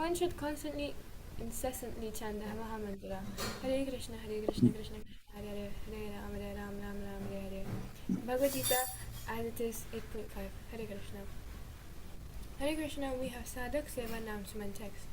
one should constantly, incessantly chant the Maha Mantra. Hare Krishna, Krishna Krishna, Hare Hare, Hare Ram, Ram Ram, Hare Hare. Bhagavad Gita, as it is 8.5. Hare Krishna. Hare Krishna, we have Sadhak Seva announcement text.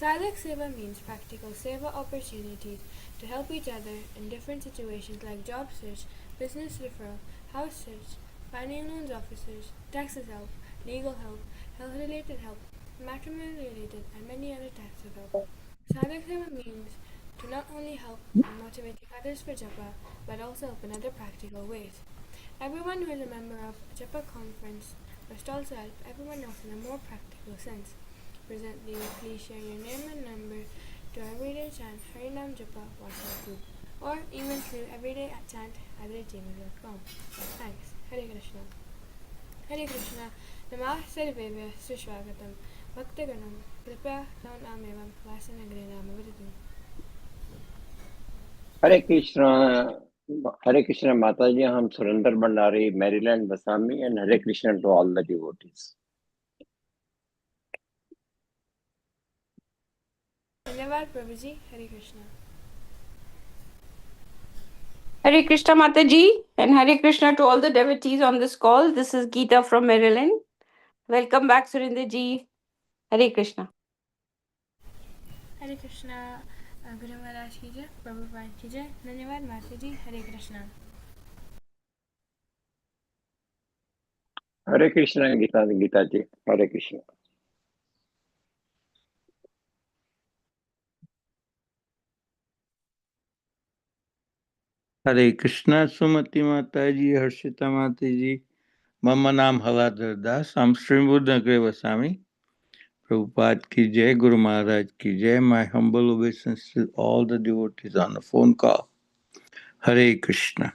Sadhak Seva means practical Seva opportunities to help each other in different situations like job search, business referral, house search, finding loans officers, taxes help, legal help, health-related help, matrimony-related, and many other types of help. Sadhak Seva means to not only help in motivating others for japa, but also help in other practical ways. Everyone who is a member of Japa conference must also help everyone else in a more practical sense. Presently, please share your name and number to EverydayChant Harinam Japa WhatsApp group or email through everydaychant@gmail.com. Thanks. Hare Krishna. Hare Krishna. Namah Sarvebhyo Swashwagatam. Bhaktaganam Kripya Namevam Vasanagrinam Avritam. हरे कृष्णा माता जी, हम Surendra Bhandari, Maryland, बसामी, and Hare Krishna to all the devotees. धन्यवाद प्रभु जी. हरे Krishna. Hare Krishna Mataji, and Hare Krishna to all the devotees on this call. This is Geeta from Maryland. Welcome back, Surinder ji. Hare Krishna. हरे कृष्णा. गुरु महाराज की जय, प्रभुपाद की जय. धन्यवाद माता जी. हरे कृष्णा. हरे कृष्णा गीता जी. हरे कृष्णा. हरे कृष्णा सुमति माता जी, हर्षिता माता जी. मम नाम हलाधर दास. I'm Srimad Nagare Vasami. Prabhupada ki jai, Guru Maharaj ki jai. My humble obeisance to all the devotees on the phone call. Hare Krishna.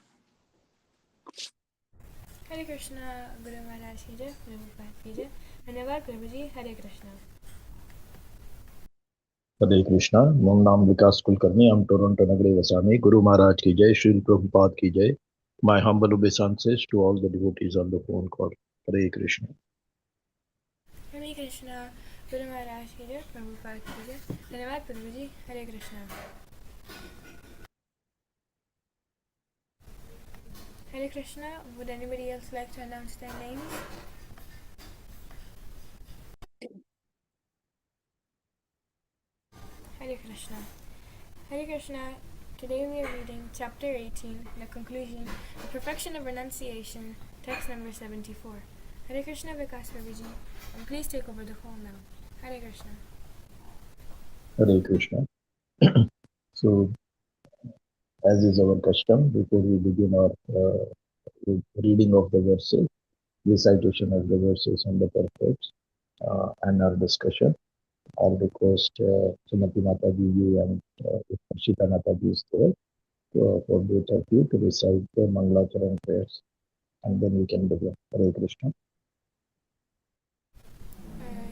हरे कृष्णा. गुरु महाराज की जय, प्रभुपाद की जय. धन्यवाद प्रभु जी. हरे कृष्णा. हरे कृष्णा. मम नाम विकास Kulkarni. I'm Toronto Nagare Vasami. Guru Maharaj ki jai, Srila Prabhupada ki jai. My humble obeisances to all the devotees on the phone call. Hare Krishna. हरे कृष्णा. गुरु महाराज की जय, प्रभुपाद की जय. धन्यवाद प्रभु जी. हरे Krishna. Hare Krishna. Would anybody else like to announce their names? Hare Krishna. Hare Krishna. Today we are reading chapter 18, the conclusion, the perfection of renunciation, text number 74. Hare Krishna Vikas Prabhuji, and please take over the call now. Hare Krishna. Hare Krishna. So, as is our custom, before we begin our reading of the verses, recitation of the verses and the perfects, and our discussion, I'll request Srimati Mataji and Shita Mataji is there for both of you to recite the Mangalacharan prayers, and then we can begin. Hare Krishna.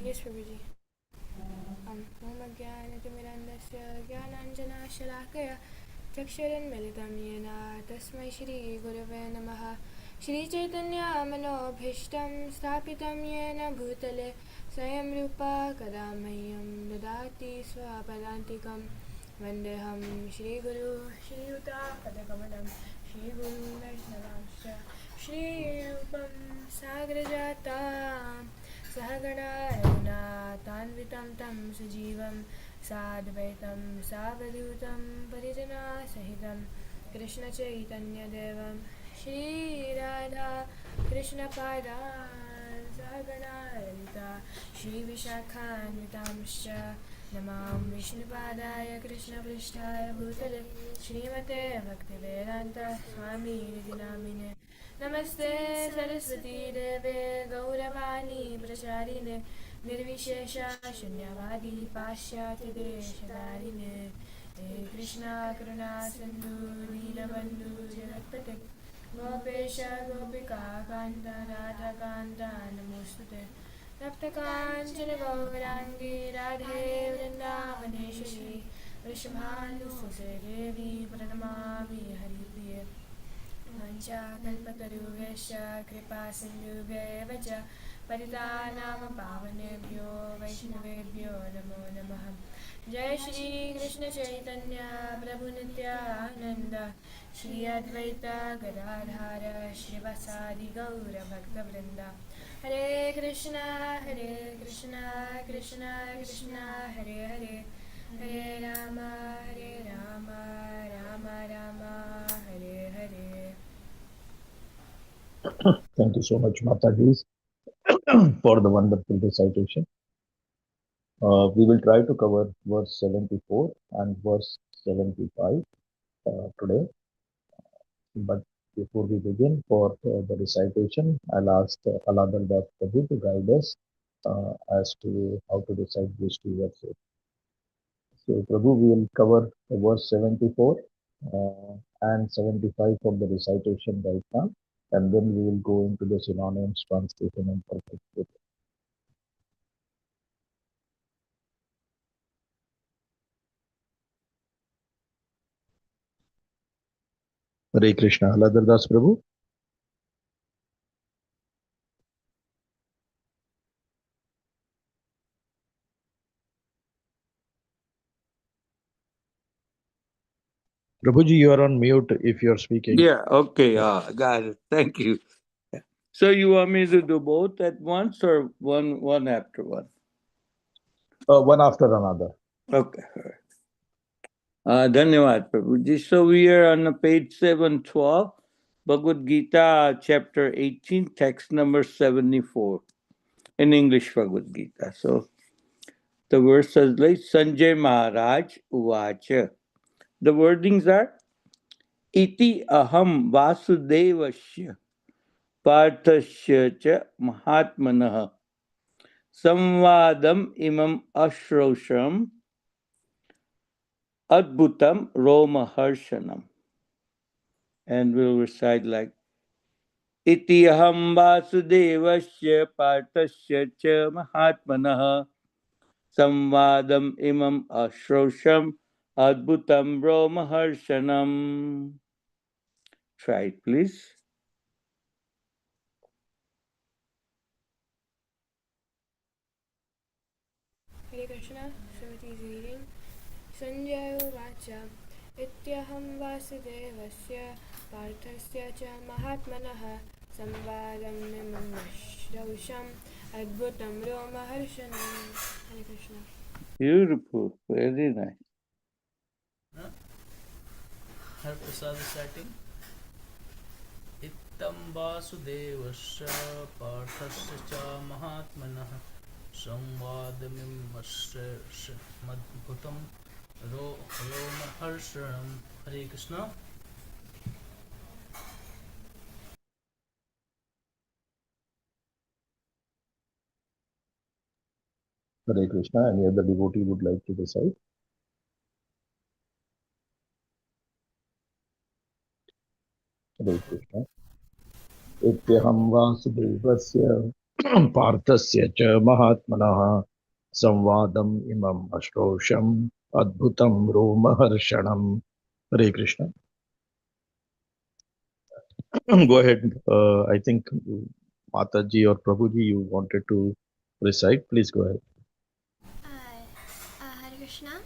Yes, Prabhuji. Om Jnanatimirandasya Jnananjanashalakaya Chaksharanmilitam Yena Tasmai Shri Gurave Namaha. Shri Chaitanya Manobhishtam Sthapitam Yena Bhutale Swayam Rupa Kadamahyam Dadati Swapadantikam Vandeham Shri Guru Shri Yuta Padakamalam Shri Guru Vaishnavamscha Shri Rupam Sagrajatam Sahagana Raghunatanvitam Tam Sajivam Sadvaitam Savadutam Parijana Sahitam Krishna Chaitanya Devam Shri Radha Krishna Pada Sahagana Lalita Shri Vishakhanvitamscha Namam Vishnupadaya Krishna Prishtaya Bhutale Srimate Bhaktivedanta Swami Nidinamine Namaste Saraswati Deve Gauravani Pracharine Nirvishesha Shunyavadi Pashyati Deshadarine Krishna Karuna Sindhu Deenabandhu Jagatpate Gopesha Gopika Kanta Radha Kanta Namostute Raptakanchana Gaurangi Radhe Vrindavaneshwari Vrishabhanusude Devi Pranamami Haripriye Vancha Kalpataruvesha Kripa Sindhubhya Vacha Paritanam Pavanebhyo Vaishnavebhyo Namo Namaha जय श्री कृष्ण चैतन्य प्रभु नित्यानंद श्री अद्वैत गदाधर श्रीवासादि गौर भक्तवृंद हरे Krishna Krishna Krishna Hare Hare Hare Ram Ram Ram Hare Hare. Thank you so much, Mataji, for the wonderful recitation. We will try to cover verse 74 and verse 75 today. But before we begin for the recitation, I'll ask Aladar Das Prabhu to guide us as to how to recite these two verses. So, Prabhu, we will cover verse 74 and 75 for the recitation right now, and then we will go into the synonyms, translation, and perfect. Hare Krishna. Aladar Das Prabhu. Prabhuji, you are on mute if you are speaking. Yeah, okay, got it. Thank you. So you want me to do both at once or one after one? One after another. Okay. Dhanyavad, Prabhuji. So we are on page 712, Bhagavad Gita, chapter 18, text number 74, in English Bhagavad Gita. So the verse says like Sanjay Maharaj Uvacha. The wordings are Iti aham vasudevasya parthasya cha mahatmanah samvadam imam ashrosham adbhutam romaharshanam. And we'll recite like Iti aham vasudevasya parthasya cha mahatmanah samvadam imam ashrosham adbhutam romaharshanam. Try it, please. Hare Krishna, Srimati is reading. Sanjay Uvacha Ityaham Vasudevasya Parthasya cha Mahatmanah Samvadam Mimam Shravsham Adbhutam Romaharshanam. Hare Krishna. Beautiful, very nice. Har Prasad reciting. Ittam Vasudevasya Parthasya cha Mahatmanah Samvadamim Madbhutam Romaharshanam. Hare Krishna. Hare Krishna. Any other devotee would like to recite? Hare Krishna. Ityaham vasudevasya parthasya cha mahatmanah samvadam imam ashrosham adbhutam romaharshanam. Hare Krishna. Go ahead. I think Mataji or Prabhuji, you wanted to recite. Please go ahead. Hare Krishna.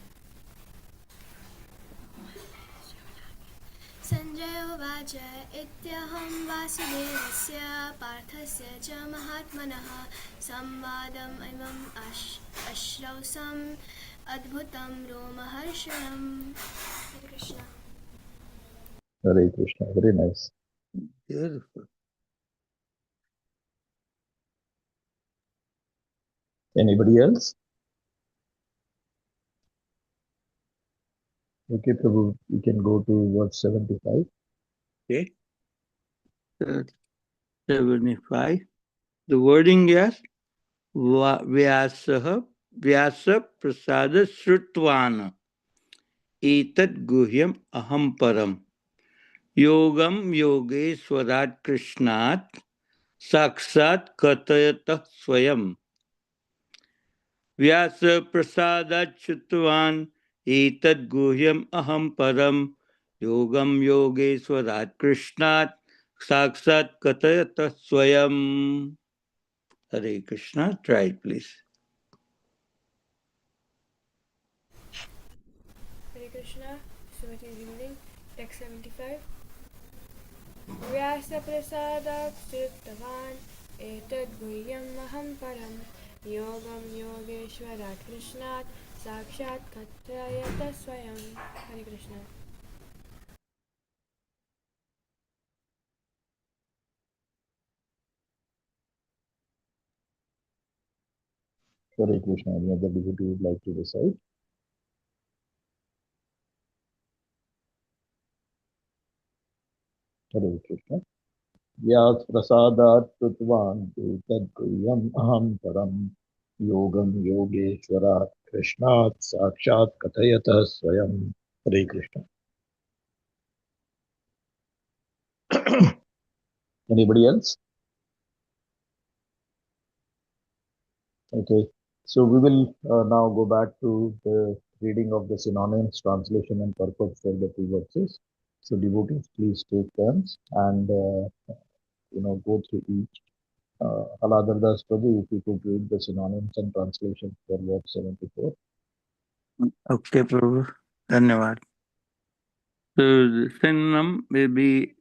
Sanjay Uvacha Ityaham Vasudevasya Parthasya cha Mahatmanah Samvadam imam ashrausam adbhutam romaharshanam. Hare Krishna. Hare Krishna. Very nice. Beautiful. Anybody else? Okay, Prabhu, we can go to verse 75. Okay. 75. The wording is Vyasa Prasada Srutvana Etat Guhyam Aham Param Yogam Yogeshwarat Krishnat Saksat Katayata Swayam Vyasa Prasada Srutvan Etat Guhyam Aham Param Yogam Yogeshwarat Krishnat Saksat Katayata Swayam. Hare Krishna. Try it, please. Krishna, Srimati is reading text 75. व्यासप्रसादात् श्रुतवान् एतद्गुह्यमहं परं योगं योगेश्वरात् कृष्णात् साक्षात् कथयत स्वयं. Hare Krishna. Hare Krishna. Any other devotee would like to recite? Hare Krishna. Vyas prasadat krutvan etad guhyam aham param yogam yogeshwarat krishnat sakshat kathayatah swayam. Hare Krishna. Anybody else? Okay. So we will now go back to the reading of the synonyms, translation, and purport for the two verses. So devotees, please take turns and go through each. Aladardas Prabhu, if you could read the synonyms and translation for verse 74. Okay, Prabhu. Dhanyavad. So the synonym will be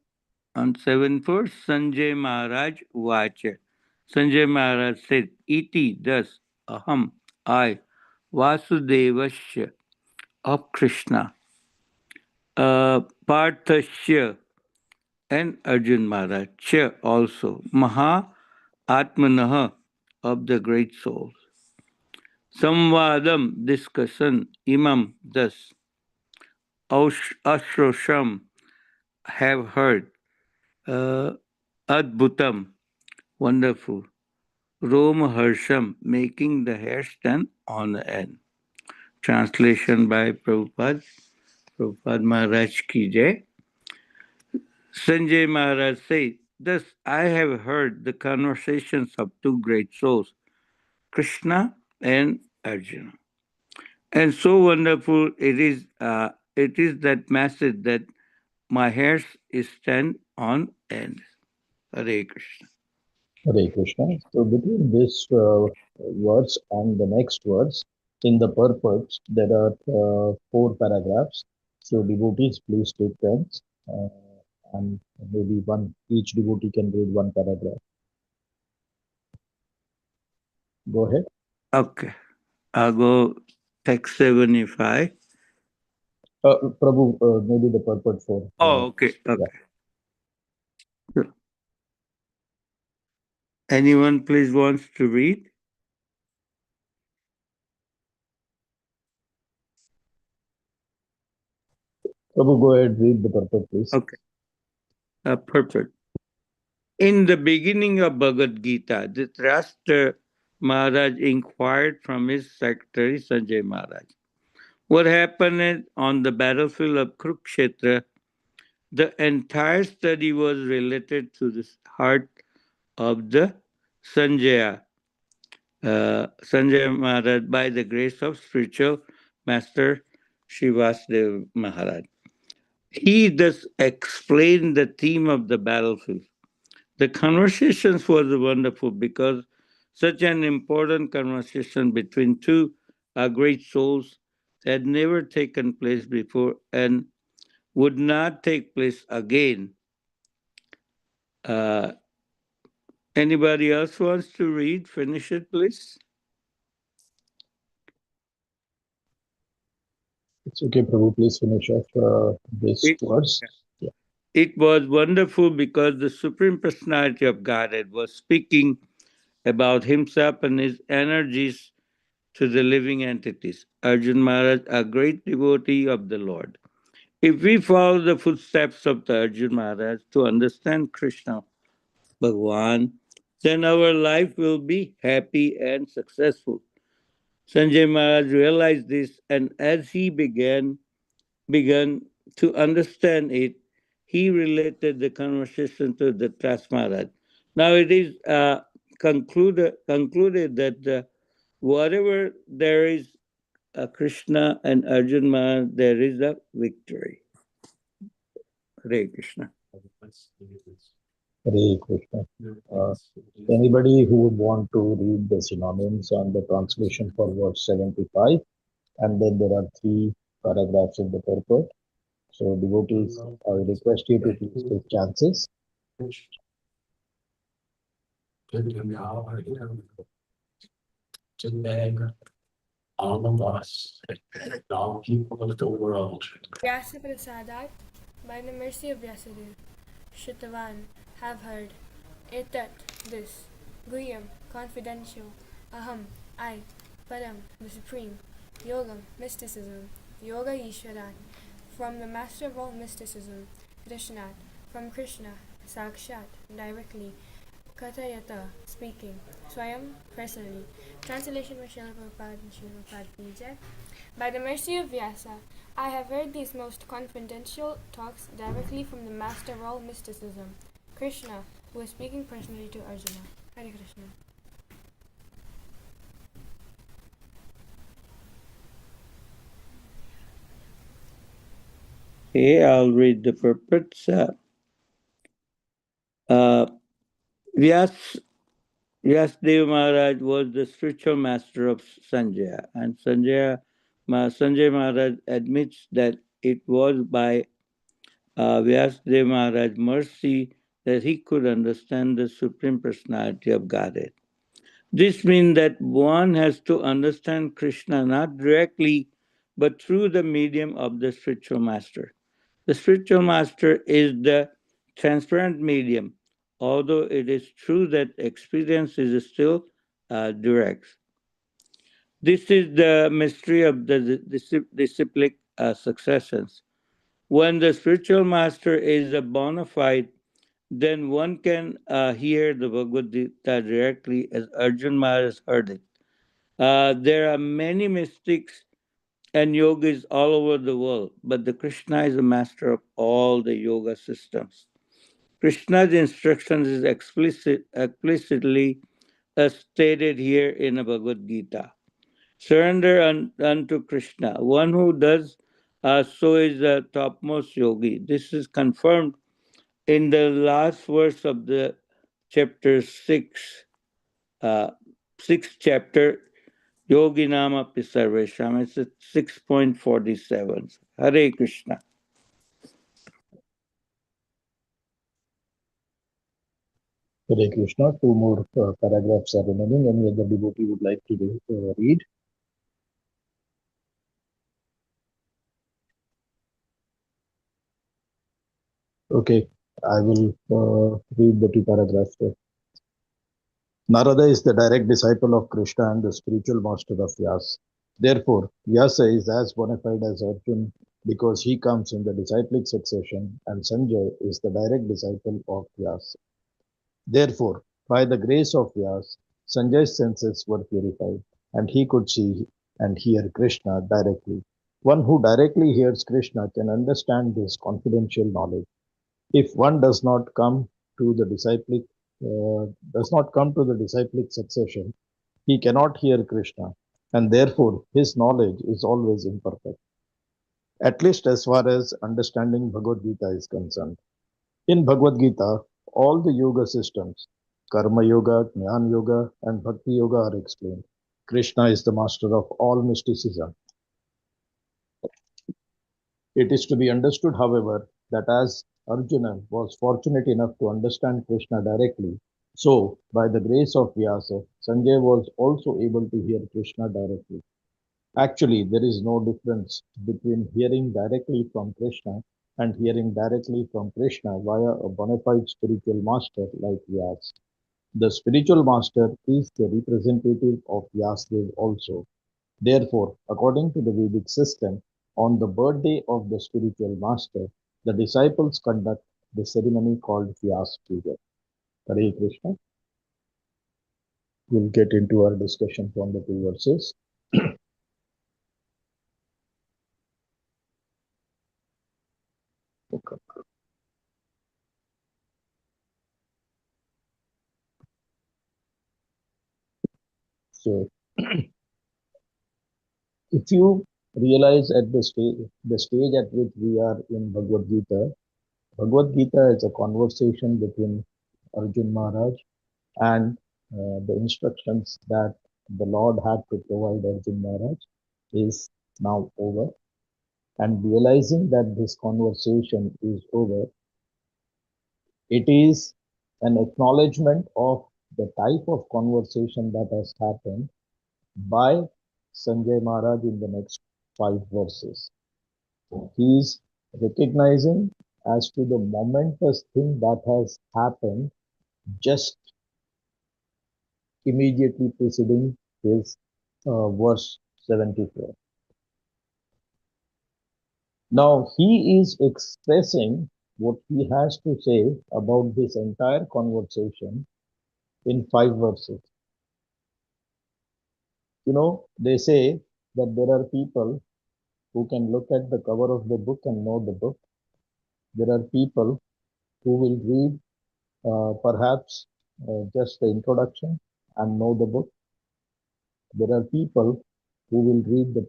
on 7-4, Sanjay Maharaj Vacha. Sanjay Maharaj said, Iti, thus, Aham, I, Vasudevasya, of Krishna, Parthasya, and Arjun Maharaj, Cha also, Maha Atmanaha, of the great souls. Samvadam, discussion, Imam, thus, Ashrosham, have heard, Adbhutam, wonderful, Roma Harsham, making the hair stand on the end. Translation by Prabhupada. Prabhupada Maharaj ki jai. Sanjay Maharaj says, thus I have heard the conversations of two great souls, Krishna and Arjuna. And so wonderful it is that message that my hairs is stand on end. Hare Krishna. Hare Krishna. So between this verse and the next verse, in the purports, there are 4 paragraphs. So devotees, please take turns, and maybe each devotee can read 1 paragraph. Go ahead. Okay. I'll go text 75. Prabhu, maybe the purport for. Oh, okay. Okay. Yeah. Anyone please wants to read? Prabhu, go ahead, read the purport, please. Okay. Perfect. In the beginning of Bhagavad Gita, Dhritarashtra Maharaj inquired from his secretary Sanjay Maharaj what happened on the battlefield of Kurukshetra. The entire study was related to the heart of the Sanjaya, Sanjay Maharaj by the grace of spiritual master Srivasdev Maharaj. He thus explained the theme of the battlefield. The conversations was wonderful because such an important conversation between two great souls had never taken place before and would not take place again. Uh, Anybody else wants to read? Finish it, please. It's okay, Prabhu, please finish off this verse. Yeah. It was wonderful because the Supreme Personality of Godhead was speaking about himself and his energies to the living entities. Arjun Maharaj, a great devotee of the Lord. If we follow the footsteps of the Arjun Maharaj to understand Krishna, Bhagwan, then our life will be happy and successful. Sanjay Maharaj realized this, and as he began to understand it, he related the conversation to the Maharaj. Now it is concluded that whatever there is Krishna and Arjun Maharaj, there is a victory. Hare Krishna. Hare Krishna. Anybody who would want to read the synonyms and the translation for verse 75, and then there are 3 paragraphs in the purport. So devotees, I request you to please take chances. All of us, and all people of the world. Vyasa Prasadat, by the mercy of Vyasadeva, Shrutawan, have heard, Etat, this, Guhyam, confidential, Aham, I, Param, the supreme, Yogam, mysticism, Yoga Ishwaran, from the master of all mysticism, Krishnat, from Krishna, Sakshat, directly, Kathayata, speaking, Swayam, personally. Translation by Srila Prabhupada and Srila Prabhupada Ki Jai. By the mercy of Vyasa, I have heard these most confidential talks directly from the master of all mysticism, Krishna, who is speaking personally to Arjuna. Hare Krishna. Okay, I'll read the purports. Vyasdev Maharaj was the spiritual master of Sanjaya, and Sanjay Maharaj admits that it was by Vyasdev Maharaj's mercy that he could understand the Supreme Personality of Godhead. This means that one has to understand Krishna not directly, but through the medium of the spiritual master. The spiritual master is the transparent medium, although it is true that experience is still direct. This is the mystery of the disciplic successions. When the spiritual master is a bona fide, then one can hear the Bhagavad Gita directly as Arjun Maharaj heard it. There are many mystics and yogis all over the world, but the Krishna is the master of all the yoga systems. Krishna's instructions is explicitly stated here in the Bhagavad Gita. Surrender unto Krishna. One who does so is the topmost yogi. This is confirmed in the last verse of the chapter 6, sixth chapter, Yogi Nama Pisarvesham. It's at 6.47. Hare Krishna. Hare Krishna. Two more paragraphs are remaining. Any other devotee would like to read? Okay, I will read the two paragraphs. Narada is the direct disciple of Krishna and the spiritual master of Vyasa. Therefore, Vyasa is as bona fide as Arjuna because he comes in the disciplic succession, and Sanjay is the direct disciple of Vyasa. Therefore, by the grace of Vyasa, Sanjay's senses were purified, and he could see and hear Krishna directly. One who directly hears Krishna can understand this confidential knowledge. If one to the disciplic does not come to the disciplic succession, he cannot hear Krishna, and therefore his knowledge is always imperfect, at least as far as understanding Bhagavad Gita is concerned. In Bhagavad Gita, all the yoga systems, Karma Yoga, Jnana Yoga, and Bhakti Yoga are explained. Krishna is the master of all mysticism. It is to be understood, however, that as Arjuna was fortunate enough to understand Krishna directly, so by the grace of Vyasa, Sanjay was also able to hear Krishna directly. Actually, there is no difference between hearing directly from Krishna and hearing directly from Krishna via a bona fide spiritual master like Vyasa. The spiritual master is the representative of Vyasadeva also. Therefore, according to the Vedic system, on the birthday of the spiritual master, the disciples conduct the ceremony called Vyasa Puja. Hare Krishna. We'll get into our discussion from the two verses. Okay. So, if you realize at the stage at which we are in Bhagavad Gita is a conversation between Arjun Maharaj and the instructions that the Lord had to provide Arjun Maharaj is now over. and realizing that this conversation is over, it is an acknowledgement of the type of conversation that has happened by Sanjay Maharaj in the next 5 verses. He is recognizing as to the momentous thing that has happened just immediately preceding his verse 74. Now he is expressing what he has to say about this entire conversation in 5 verses. They say that there are people who can look at the cover of the book and know the book. There are people who will read perhaps just the introduction and know the book. There are people who will read the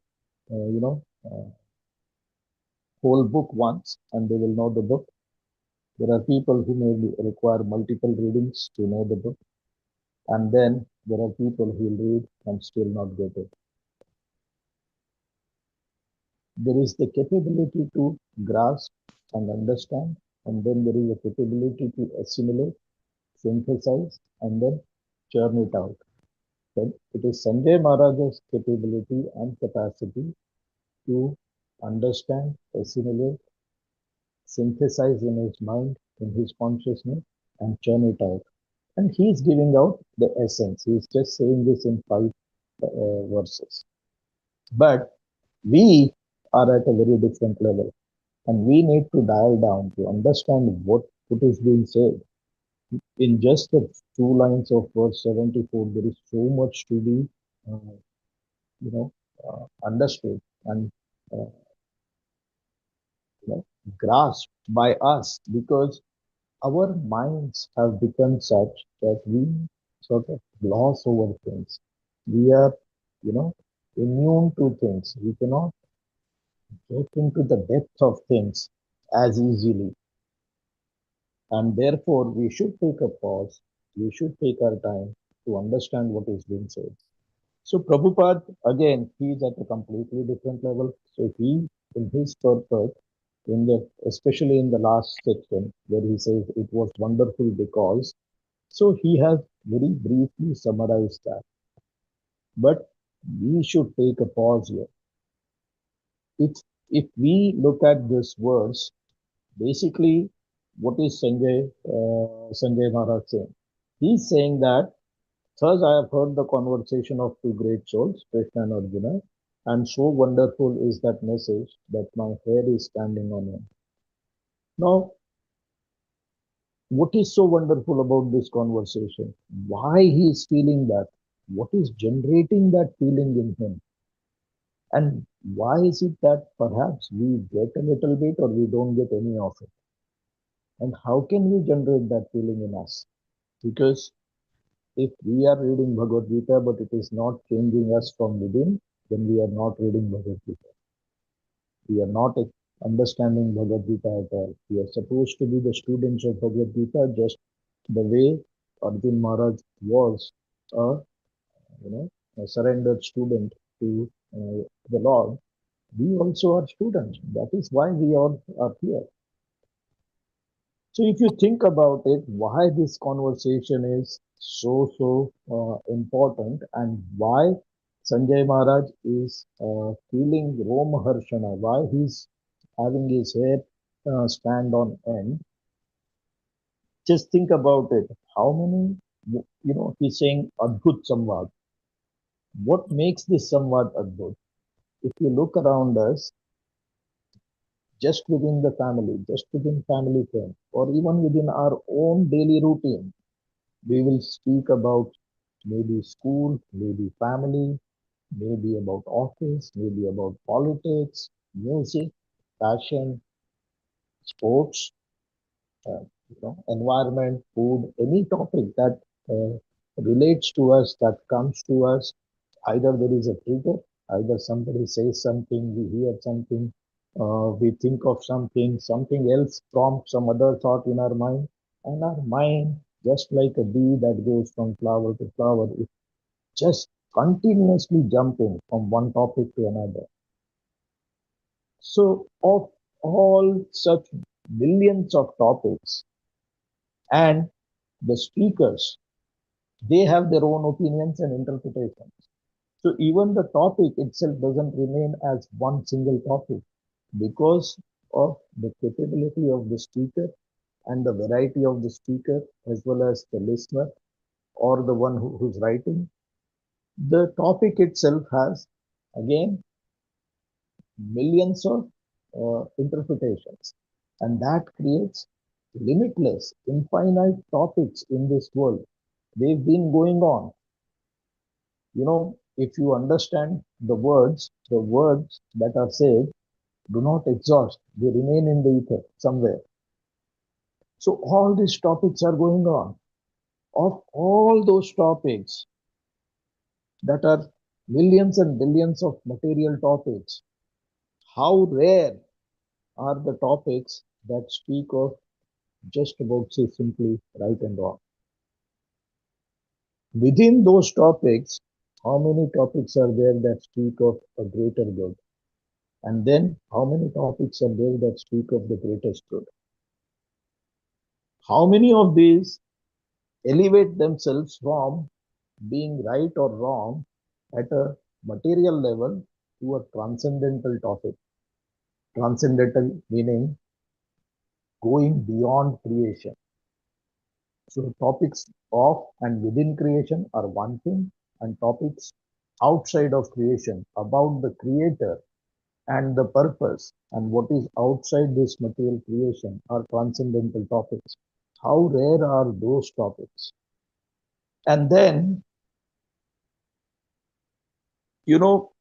whole book once and they will know the book. There are people who may require multiple readings to know the book. And then there are people who will read and still not get it. There is the capability to grasp and understand, and then there is a capability to assimilate, synthesize, and then churn it out. Then it is Sanjay Maharaj's capability and capacity to understand, assimilate, synthesize in his mind, in his consciousness, and churn it out. And he is giving out the essence. He is just saying this in 5 verses. But we are at a very different level. And we need to dial down to understand what is being said. In just the 2 lines of verse 74, there is so much to be, understood and uh, grasped by us, because our minds have become such that we sort of gloss over things. We are, immune to things. We cannot get into the depth of things as easily. And therefore, we should take a pause. We should take our time to understand what is being said. So Prabhupada, again, he is at a completely different level. So he, in his purport, especially in the last section, where he says it was wonderful because, so he has very briefly summarized that. But we should take a pause here. If we look at this verse, basically, what is Sanjay Maharaj saying? He's saying that, thus I have heard the conversation of two great souls, Krishna and Arjuna, and so wonderful is that message that my hair is standing on end. Now, what is so wonderful about this conversation? Why he is feeling that? What is generating that feeling in him? And why is it that perhaps we get a little bit or we don't get any of it? And how can we generate that feeling in us? Because if we are reading Bhagavad Gita, but it is not changing us from within, then we are not reading Bhagavad Gita. We are not understanding Bhagavad Gita at all. We are supposed to be the students of Bhagavad Gita, just the way Arjun Maharaj was a, a surrendered student to the Lord. We also are students. That is why we all are here. So if you think about it, why this conversation is so important, and why Sanjay Maharaj is feeling Roma Harshana, why he's having his hair stand on end, just think about it. How many, he's saying Adbhut Samvad. What makes this Samvad Adbhut? If you look around us, just within the family, just within family friends, or even within our own daily routine, we will speak about maybe school, maybe family, maybe about office, maybe about politics, music, fashion, sports, environment, food, any topic that relates to us, that comes to us. Either there is a trigger, either somebody says something, we hear something, we think of something else prompts some other thought in our mind, and our mind, just like a bee that goes from flower to flower, is just continuously jumping from one topic to another. So of all such millions of topics, and the speakers, they have their own opinions and interpretations. So even the topic itself doesn't remain as one single topic because of the capability of the speaker and the variety of the speaker as well as the listener or the one who's writing. The topic itself has again millions of interpretations, and that creates limitless, infinite topics in this world. They've been going on. You know, if you understand the words that are said do not exhaust, they remain in the ether somewhere. So all these topics are going on. Of all those topics that are millions and billions of material topics, how rare are the topics that speak of just about say simply right and wrong. Within those topics, how many topics are there that speak of a greater good? And then how many topics are there that speak of the greatest good? How many of these elevate themselves from being right or wrong at a material level to a transcendental topic? Transcendental meaning going beyond creation. So topics of and within creation are one thing, and topics outside of creation about the creator and the purpose and what is outside this material creation are transcendental topics. How rare are those topics? And then, you know,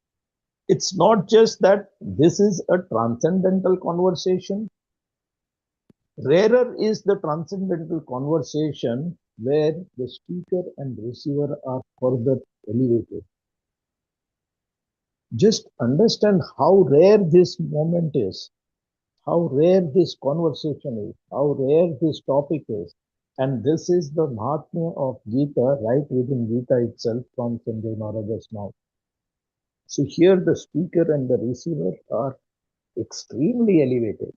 it's not just that this is a transcendental conversation. Rarer is the transcendental conversation where the speaker and receiver are further elevated. Just understand how rare this moment is, how rare this conversation is, how rare this topic is. And this is the Mahatmya of Gita, right within Gita itself from Sanjay Maharaja's mouth. So here the speaker and the receiver are extremely elevated.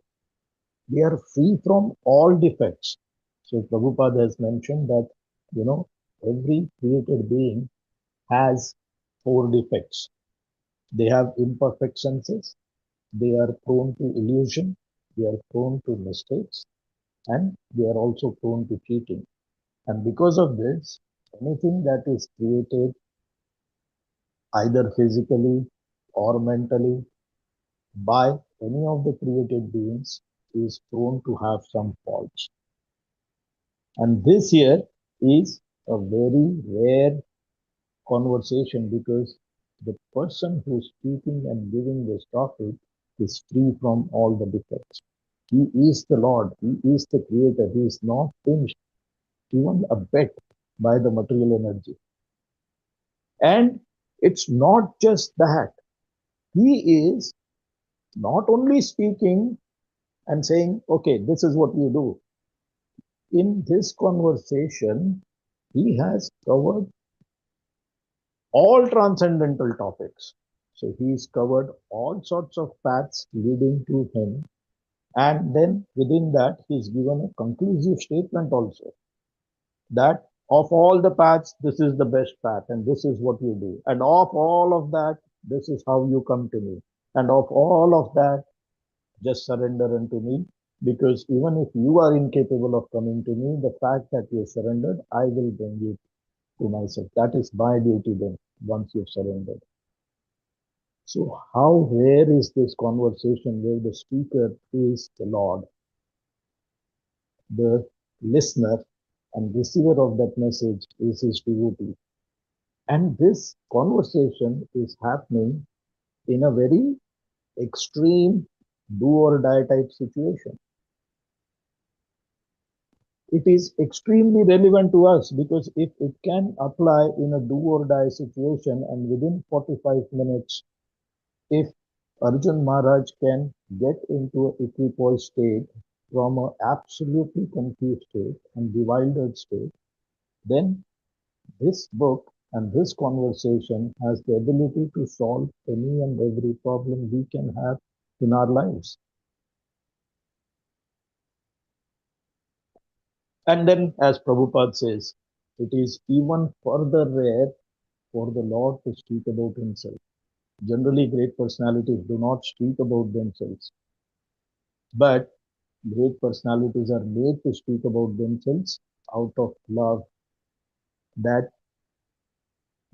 They are free from all defects. So Prabhupada has mentioned that, you know, every created being has 4 defects. They have imperfect senses, they are prone to illusion, they are prone to mistakes, and they are also prone to cheating. And because of this, anything that is created either physically or mentally by any of the created beings is prone to have some faults. And this here is a very rare conversation because the person who's speaking and giving this topic is free from all the defects. He is the Lord, He is the Creator, He is not tinged even a bit by the material energy. And it's not just that, He is not only speaking and saying, okay, this is what you do. In this conversation, He has covered all transcendental topics. So he's covered all sorts of paths leading to him. And then within that, he's given a conclusive statement also that of all the paths, this is the best path and this is what you do. And of all of that, this is how you come to me. And of all of that, just surrender unto me. Because even if you are incapable of coming to me, the fact that you surrendered, I will bring you to myself. That is my duty then, once you've surrendered. So how rare is this conversation where the speaker is the Lord, the listener and receiver of that message is his devotee. And this conversation is happening in a very extreme do or die type situation. It is extremely relevant to us because if it can apply in a do or die situation and within 45 minutes, if Arjun Maharaj can get into an equipoised state from an absolutely confused state and bewildered state, then this book and this conversation has the ability to solve any and every problem we can have in our lives. And then, as Prabhupada says, it is even further rare for the Lord to speak about himself. Generally, great personalities do not speak about themselves, but great personalities are made to speak about themselves out of love that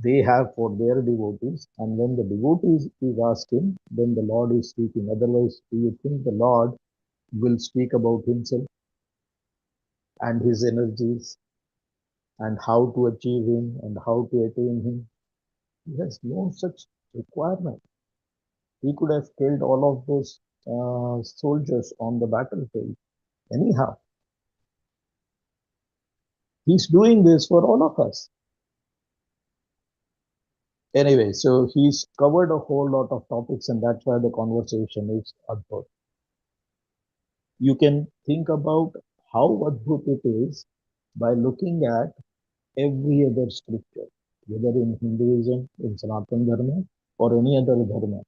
they have for their devotees. And when the devotees is asking, then the Lord is speaking. Otherwise, do you think the Lord will speak about himself and his energies and how to achieve him and how to attain him? He has no such requirement. He could have killed all of those soldiers on the battlefield. Anyhow, he's doing this for all of us. Anyway, so he's covered a whole lot of topics, and that's why the conversation is adbhut. You can think about how adbhut it is by looking at every other scripture, whether in Hinduism, in Sanatana Dharma, or any other dharma.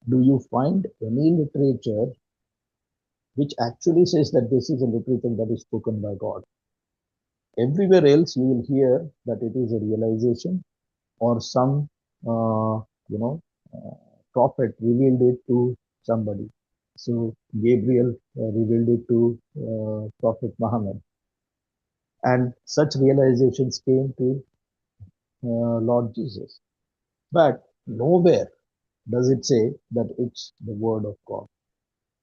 Do you find any literature which actually says that this is a literature that is spoken by God? Everywhere else, you will hear that it is a realization or some, you know, prophet revealed it to somebody. So Gabriel revealed it to Prophet Muhammad, and such realizations came to Lord Jesus. But nowhere does it say that it's the word of God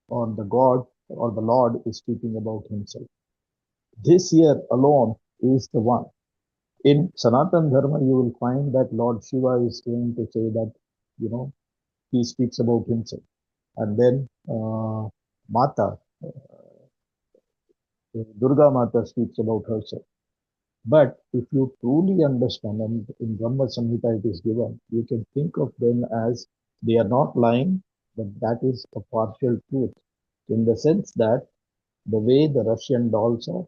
or the God or the Lord is speaking about himself. This here alone is the one. In Sanatana Dharma, you will find that Lord Shiva is going to say that, you know, he speaks about himself. And then Mata, Durga Mata speaks about herself. But if you truly understand, and in Brahma Samhita it is given, you can think of them as they are not lying, but that is a partial truth. In the sense that the way the Russian dolls are,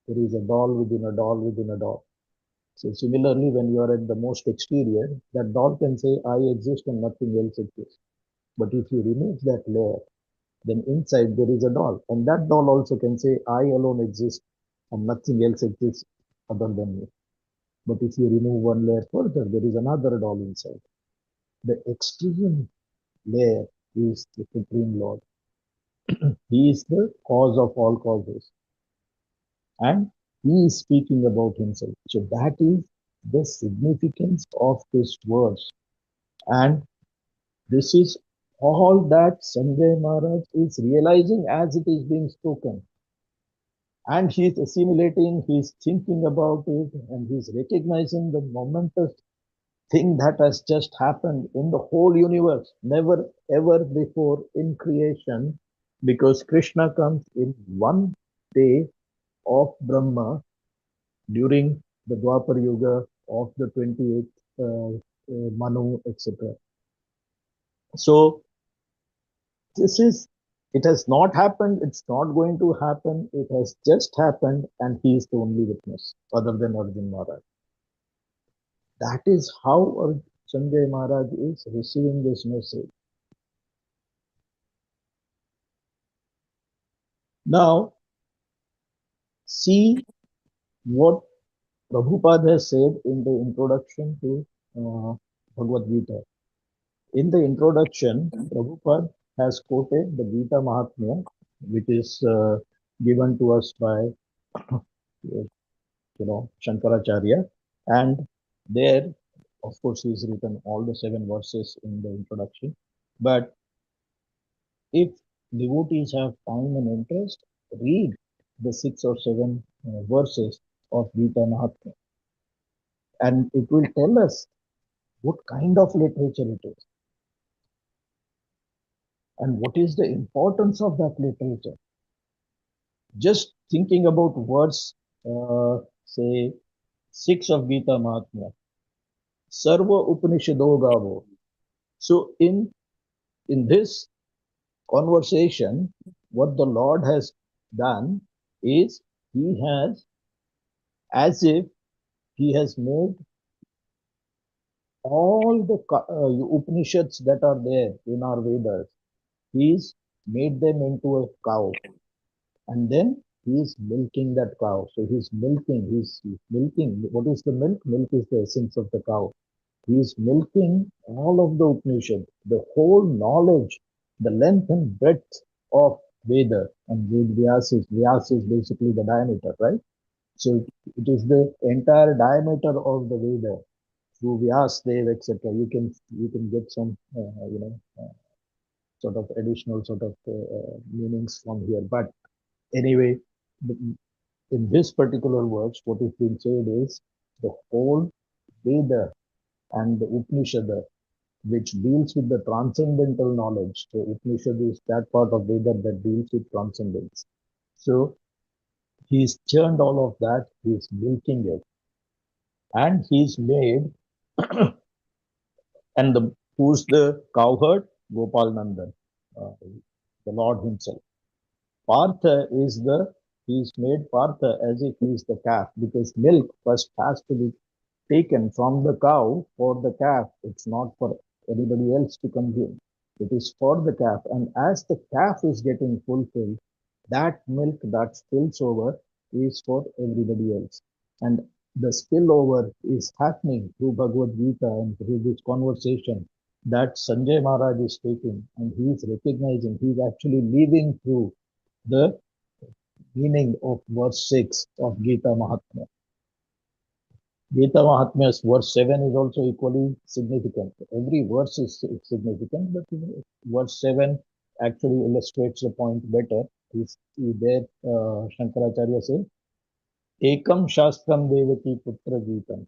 there is a doll within a doll within a doll. So similarly, when you are at the most exterior, that doll can say, I exist and nothing else exists. But if you remove that layer, then inside there is a doll. And that doll also can say, I alone exist and nothing else exists other than me. But if you remove one layer further, there is another doll inside. The extreme layer is the Supreme Lord. He is the cause of all causes. And he is speaking about himself. So that is the significance of this verse. And this is all that Sanjay Maharaj is realizing as it is being spoken. And he's assimilating, he's thinking about it, and he's recognizing the momentous thing that has just happened in the whole universe, never ever before in creation, because Krishna comes in one day of Brahma during the Dwapar Yuga of the 28th Manu, etc. So this is, it has not happened, it's not going to happen, it has just happened, and he is the only witness other than Arjun Maharaj. That is how Sanjay Maharaj is receiving this message. Now, see what Prabhupada has said in the introduction to Bhagavad Gita. In the introduction, Prabhupada has quoted the Gita Mahatmya, which is given to us by, Shankaracharya. And there, of course, he's written all the 7 verses in the introduction. But if devotees have time and interest, read the 6 or 7 verses of Gita Mahatmya. And it will tell us what kind of literature it is and what is the importance of that literature. Just thinking about verse, say, 6 of Gita Mahatmya, Sarva Upanishado Gavo. So in this conversation, what the Lord has done is he has, as if he has made all the Upanishads that are there in our Vedas, he's made them into a cow, and then he's milking that cow. So he's milking. What is the milk? Milk is the essence of the cow. He's milking all of the Upanishad, the whole knowledge, the length and breadth of Veda. And Vyasa is basically the diameter, right? So it is the entire diameter of the Veda through Vyasdev, etc. You can get some sort of additional sort of meanings from here. But anyway, in this particular words, what is being said is the whole Veda and the Upanishad, which deals with the transcendental knowledge. So Upanishad is that part of Veda that deals with transcendence. So he's churned all of that, he's milking it, and he's made, and who's the cowherd? Gopal Nandan, the Lord himself. He's made Partha as if he's the calf, because milk first has to be taken from the cow for the calf. It's not for anybody else to consume. It is for the calf. And as the calf is getting fulfilled, that milk that spills over is for everybody else. And the spillover is happening through Bhagavad Gita and through this conversation that Sanjay Maharaj is taking, and he is recognizing, he's actually living through the meaning of verse 6 of Gita Mahatmya. Gita Mahatmya's verse 7 is also equally significant. Every verse is significant, but verse 7 actually illustrates the point better. There, Shankaracharya says, Ekam Shastram Devaki Putra Gitam.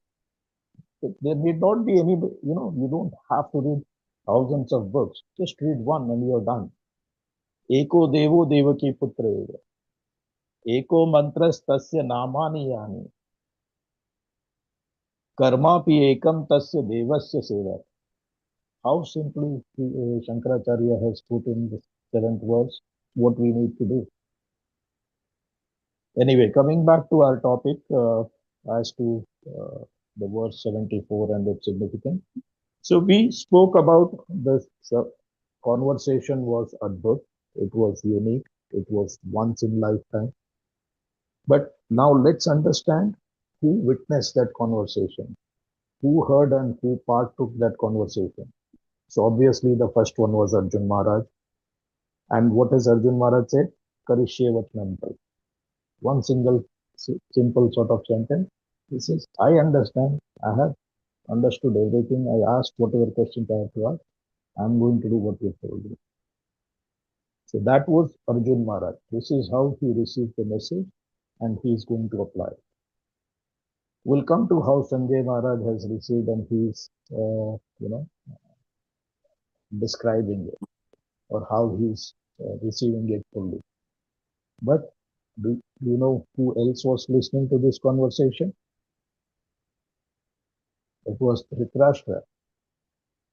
There need not be any, you don't have to read thousands of books. Just read one and you're done. Eko Devo Devaki Putra Eva. Eko Mantras Tasya Namani Yani. Karmapi Ekam Tasya Devasya Seva. How simply Shankaracharya has put in the 7th verse what we need to do. Anyway, coming back to our topic as to the verse 74 and its significance. So we spoke about this conversation was adbhut, it was unique, it was once in lifetime. But now let's understand who witnessed that conversation, who heard and who partook that conversation. So obviously the first one was Arjun Maharaj. And what has Arjun Maharaj said? Karishye Vachanam. One single simple sort of sentence. He says, I understand. I have understood everything. I asked whatever questions I have to ask. I'm going to do what you told me. So that was Arjun Maharaj. This is how he received the message and he is going to apply it. We'll come to how Sanjay Maharaj has received and he's, describing it or how he's receiving it fully. But do you know who else was listening to this conversation? It was Dhritarashtra.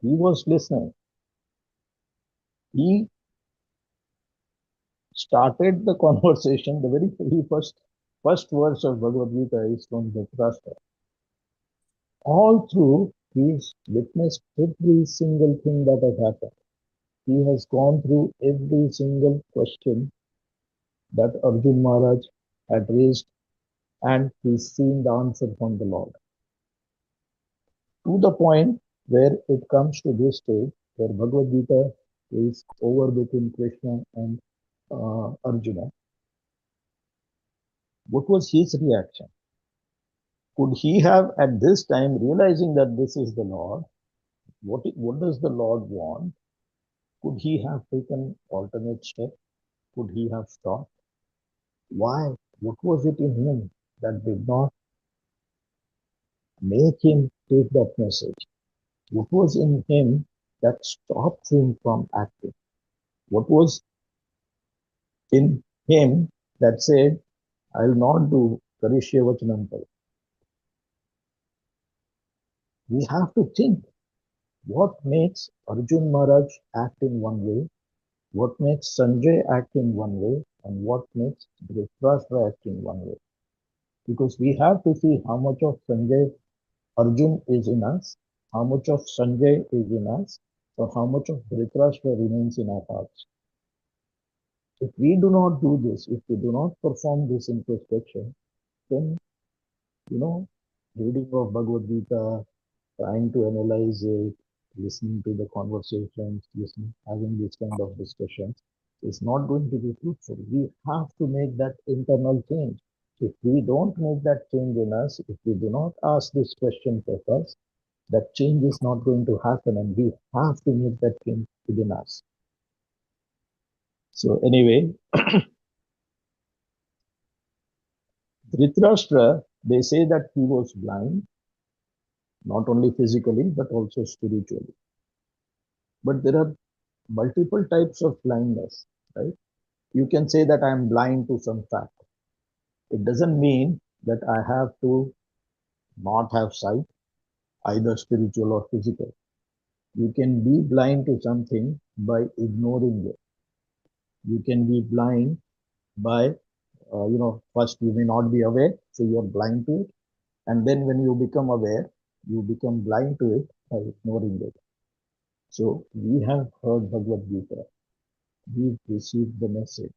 He was listening. He started the conversation. The very first verse of Bhagavad Gita is from Dhritarashtra. All through, he's witnessed every single thing that has happened. He has gone through every single question that Arjun Maharaj had raised, and he's seen the answer from the Lord. To the point where it comes to this stage, where Bhagavad Gita is over between Krishna and Arjuna. What was his reaction? Could he have, at this time, realizing that this is the Lord, what does the Lord want? Could he have taken alternate step? Could he have stopped? Why? What was it in him that did not make him take that message? What was in him that stopped him from acting? What was in him that said, I'll not do Karishya Vachanam? We have to think what makes Arjun Maharaj act in one way, what makes Sanjay act in one way, and what makes Dhritarashtra act in one way. Because we have to see how much of Sanjay Arjun is in us how much of Sanjay is in us, or how much of Dhritarashtra remains in our hearts. If we do not do this, if we do not perform this introspection, then, reading of Bhagavad Gita, trying to analyze it, listening to the conversations, having this kind of discussions is not going to be fruitful. We have to make that internal change. If we don't make that change in us, if we do not ask this question for us, that change is not going to happen, and we have to make that change within us. So anyway, Dhritarashtra, they say that he was blind, not only physically, but also spiritually. But there are multiple types of blindness, right? You can say that I am blind to some fact. It doesn't mean that I have to not have sight, either spiritual or physical. You can be blind to something by ignoring it. You can be blind by, first you may not be aware, so you're blind to it. And then when you become aware, you become blind to it by ignoring it. So we have heard Bhagavad Gita. We've received the message.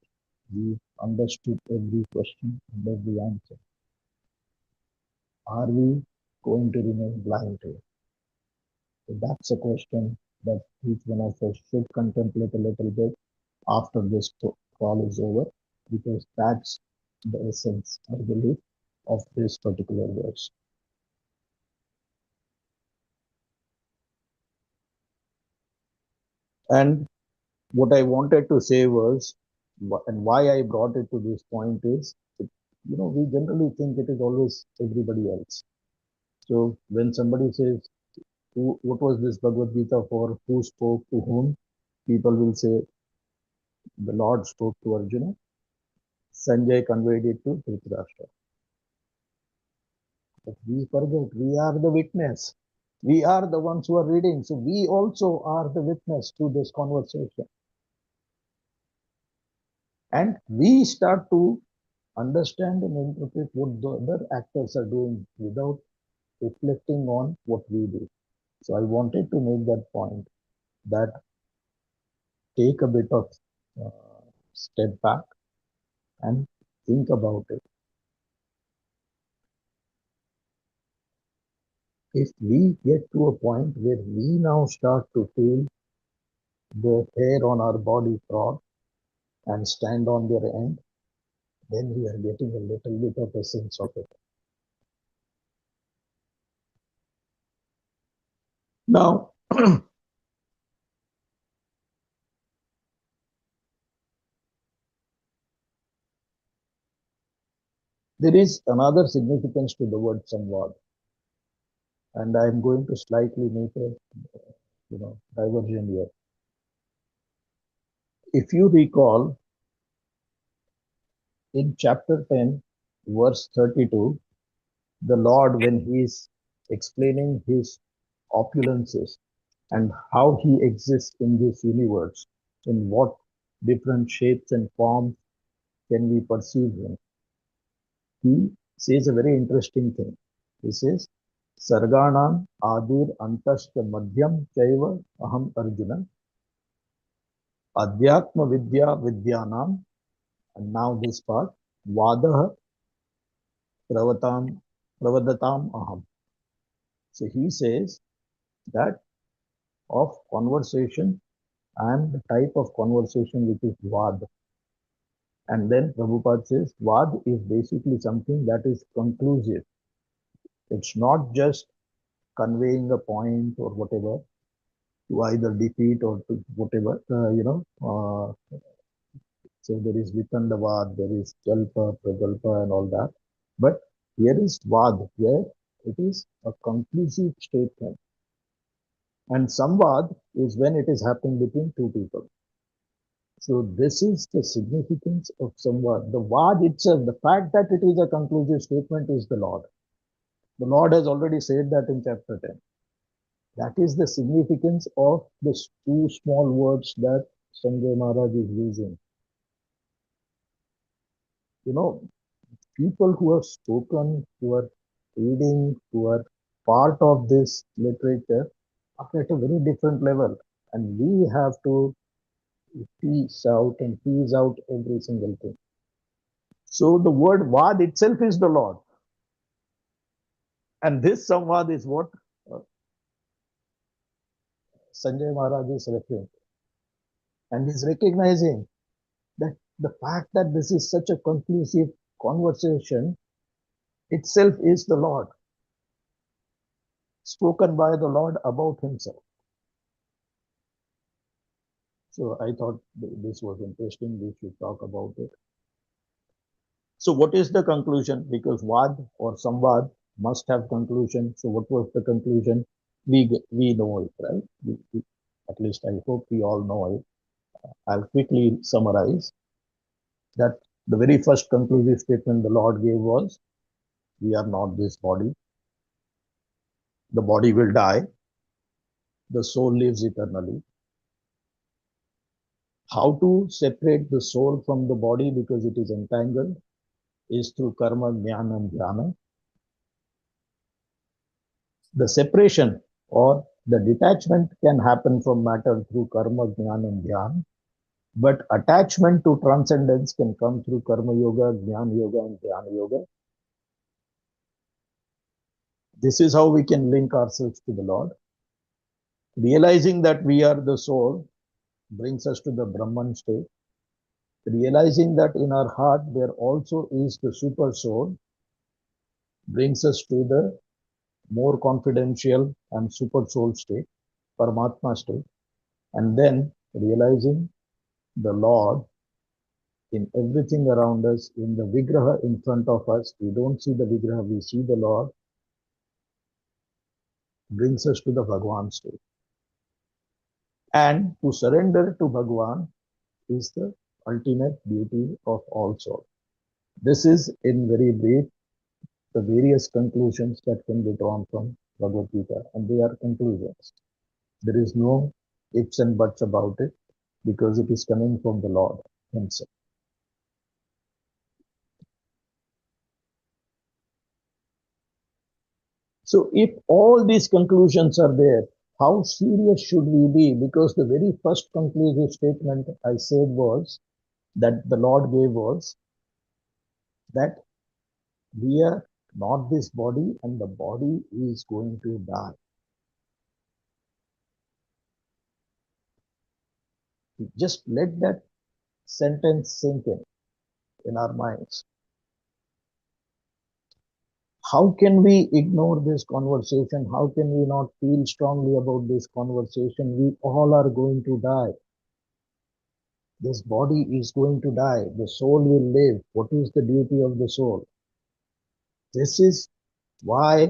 We've understood every question and every answer. Are we going to remain blind to it? So that's a question that each one of us should contemplate a little bit after this call is over, because that's the essence, I believe, of this particular verse. And what I wanted to say was, and why I brought it to this point is, we generally think it is always everybody else. So when somebody says, what was this Bhagavad Gita for? Who spoke to whom? People will say, the Lord spoke to Arjuna. Sanjay conveyed it to Dhritarashtra. But we forget, we are the witness. We are the ones who are reading. So we also are the witness to this conversation. And we start to understand and interpret what the other actors are doing without reflecting on what we do. So I wanted to make that point, that take a bit of step back and think about it. If we get to a point where we now start to feel the hair on our body frog and stand on their end, then we are getting a little bit of a sense of it. Now, there is another significance to the word samvad, and I am going to slightly make a diversion here. If you recall, in chapter 10, verse 32, the Lord, when he is explaining his opulences and how he exists in this universe, in what different shapes and forms can we perceive him, he says a very interesting thing. He says, Sarganam Adir Antascha Madhyam Chaiva Aham Arjuna Adhyatma Vidya Vidyanam, and now this part, Vadaha Pravadatam Aham. So he says that of conversation, I am the type of conversation which is Vad. And then Prabhupada says Vad is basically something that is conclusive. It's not just conveying a point or whatever to either defeat or to whatever, so there is Vitandavad, there is Jalpa, Pragalpa and all that. But here is Vad, where it is a conclusive statement. And Samvad is when it is happening between two people. So this is the significance of Samvad. The Vad itself, the fact that it is a conclusive statement is the Lord. The Lord has already said that in chapter 10. That is the significance of the two small words that Sanjay Maharaj is using. People who have spoken, who are reading, who are part of this literature are at a very different level. And we have to tease out every single thing. So the word Vad itself is the Lord. And this Samvad is what uh, Sanjay Maharaj is referring to. And he's recognizing that the fact that this is such a conclusive conversation itself is the Lord, spoken by the Lord about himself. So I thought this was interesting. We should talk about it. So what is the conclusion? Because Vad or Samvad must have conclusion. So what was the conclusion? We know it, right? At least I hope we all know it. I'll quickly summarize that the very first conclusive statement the Lord gave was, we are not this body. The body will die. The soul lives eternally. How to separate the soul from the body because it is entangled is through karma, jnana and dhyana. The separation or the detachment can happen from matter through karma, jnana and dhyana. But attachment to transcendence can come through karma yoga, jnana yoga and dhyana yoga. This is how we can link ourselves to the Lord. Realizing that we are the soul brings us to the Brahman state. Realizing that in our heart there also is the super soul brings us to the more confidential and super soul state, Paramatma state. And then realizing the Lord in everything around us, in the Vigraha in front of us. We don't see the Vigraha, we see the Lord, brings us to the Bhagwan state. And to surrender to Bhagwan is the ultimate beauty of all soul. This is, in very brief, the various conclusions that can be drawn from Bhagavad Gita, and they are conclusions. There is no ifs and buts about it because it is coming from the Lord himself. So if all these conclusions are there, how serious should we be? Because the very first conclusive statement I said was that the Lord gave was that we are not this body and the body is going to die. Just let that sentence sink in our minds. How can we ignore this conversation? How can we not feel strongly about this conversation? We all are going to die. This body is going to die. The soul will live. What is the duty of the soul? This is why,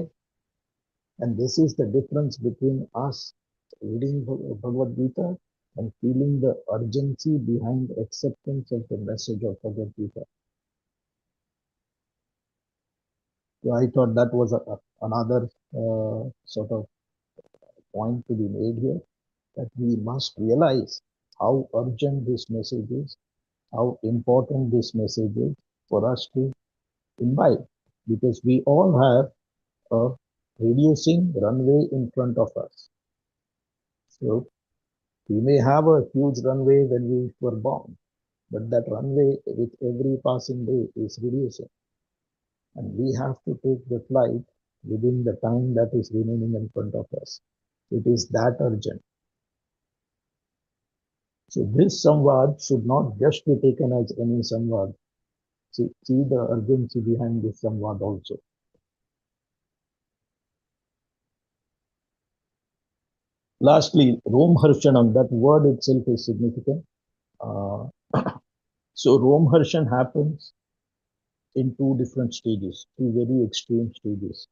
and this is the difference between us reading Bhagavad Gita and feeling the urgency behind acceptance of the message of Bhagavad Gita. So I thought that was another sort of point to be made here, that we must realize how urgent this message is, how important this message is for us to imbibe, because we all have a reducing runway in front of us. So we may have a huge runway when we were born, but that runway with every passing day is reducing. And we have to take the flight within the time that is remaining in front of us. It is that urgent. So this samvad should not just be taken as any samvad. See the urgency behind this samvad also. Lastly, Rom Harshanam, that word itself is significant. So Rom Harshan happens in two different stages, two very extreme stages.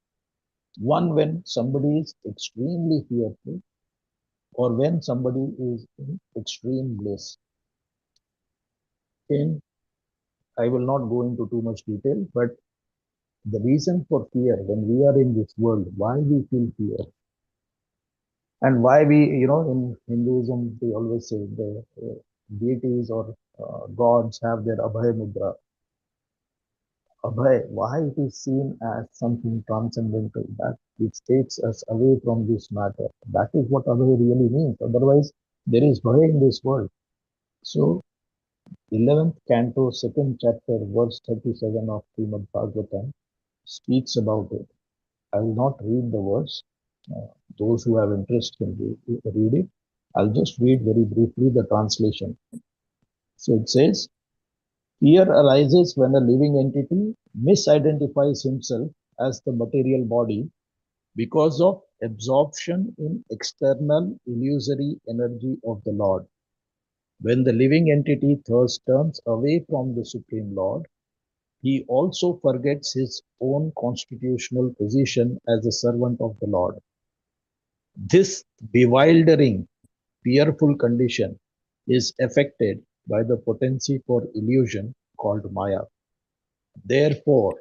One, when somebody is extremely fearful, or when somebody is in extreme bliss. In, I will not go into too much detail, but the reason for fear when we are in this world, why we feel fear, and why we, in Hinduism, they always say the deities or gods have their Abhay Mudra. Abhay, why it is seen as something transcendental, that which takes us away from this matter. That is what Abhay really means. Otherwise, there is Bhay in this world. So, 11th canto, 2nd chapter, verse 37 of Srimad Bhagvatam speaks about it. I will not read the verse. Uh, those who have interest can read it. I'll just read very briefly the translation. So it says, fear arises when a living entity misidentifies himself as the material body because of absorption in external illusory energy of the Lord. When the living entity thus turns away from the Supreme Lord, he also forgets his own constitutional position as a servant of the Lord. This bewildering, fearful condition is affected by the potency for illusion called Maya. Therefore,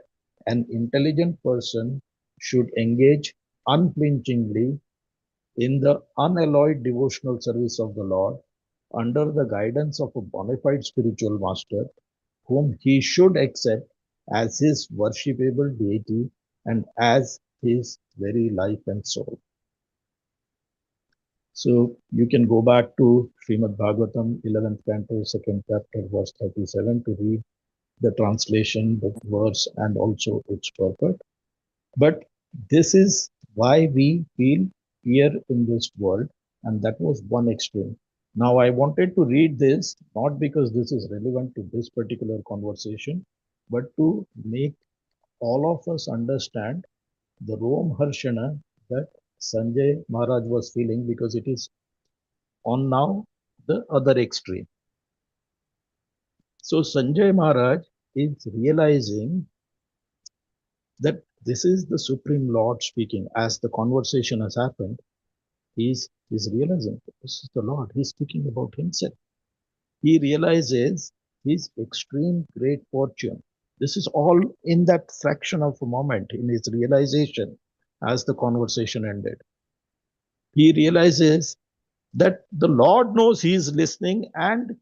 an intelligent person should engage unflinchingly in the unalloyed devotional service of the Lord under the guidance of a bona fide spiritual master whom he should accept as his worshipable deity and as his very life and soul. So you can go back to Srimad Bhagavatam, 11th canto, 2nd chapter, verse 37 to read the translation, the verse, and also its purport. But this is why we feel fear in this world, and that was one extreme. Now, I wanted to read this not because this is relevant to this particular conversation, but to make all of us understand the Rom Harshana that Sanjay Maharaj was feeling, because it is on now the other extreme. So Sanjay Maharaj is realizing that this is the Supreme Lord speaking. As the conversation has happened, he's realizing this is the Lord. He's speaking about himself. He realizes his extreme great fortune. This is all in that fraction of a moment in his realization as the conversation ended. He realizes that the Lord knows he is listening and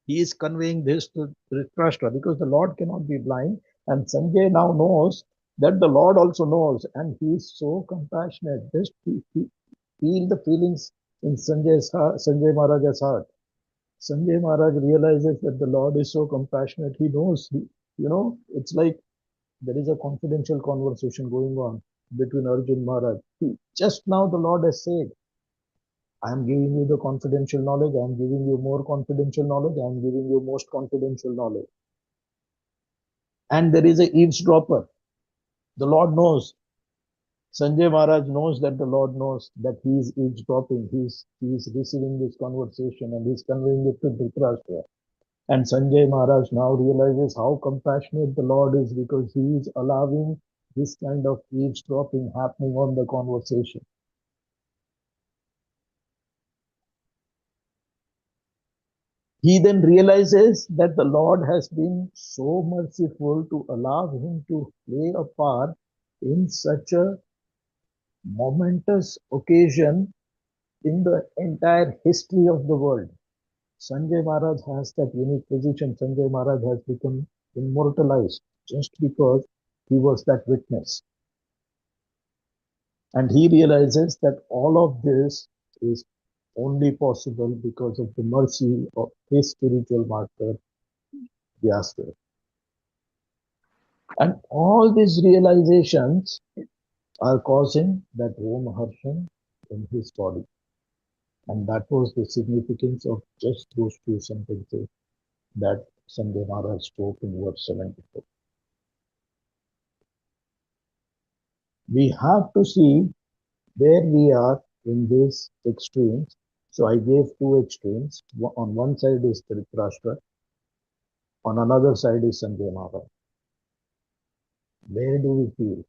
he is conveying this to Dhritarashtra because the Lord cannot be blind. And Sanjay now knows that the Lord also knows, and he is so compassionate. Just feel the feelings in Sanjay's heart, Sanjay Maharaj's heart. Sanjay Maharaj realizes that the Lord is so compassionate. He knows, it's like there is a confidential conversation going on between Arjun Maharaj. Just now the Lord has said, I am giving you the confidential knowledge. I am giving you more confidential knowledge. I am giving you most confidential knowledge. And there is a eavesdropper. The Lord knows. Sanjay Maharaj knows that the Lord knows that he is eavesdropping. He is receiving this conversation and he is conveying it to Dhritarashtra. And Sanjay Maharaj now realizes how compassionate the Lord is because he is allowing this kind of eavesdropping happening on the conversation. He then realizes that the Lord has been so merciful to allow him to play a part in such a momentous occasion in the entire history of the world. Sanjay Maharaj has that unique position. Sanjay Maharaj has become immortalized just because he was that witness. And he realizes that all of this is only possible because of the mercy of his spiritual master, Vyasdev. And all these realizations are causing that Om Harshan in his body. And that was the significance of just those two sentences that Sanjay Maharaj spoke in verse 74. We have to see where we are in these extremes. So I gave two extremes. On one side is Dhritarashtra, on another side is Sanjay Maharaj. Where do we feel?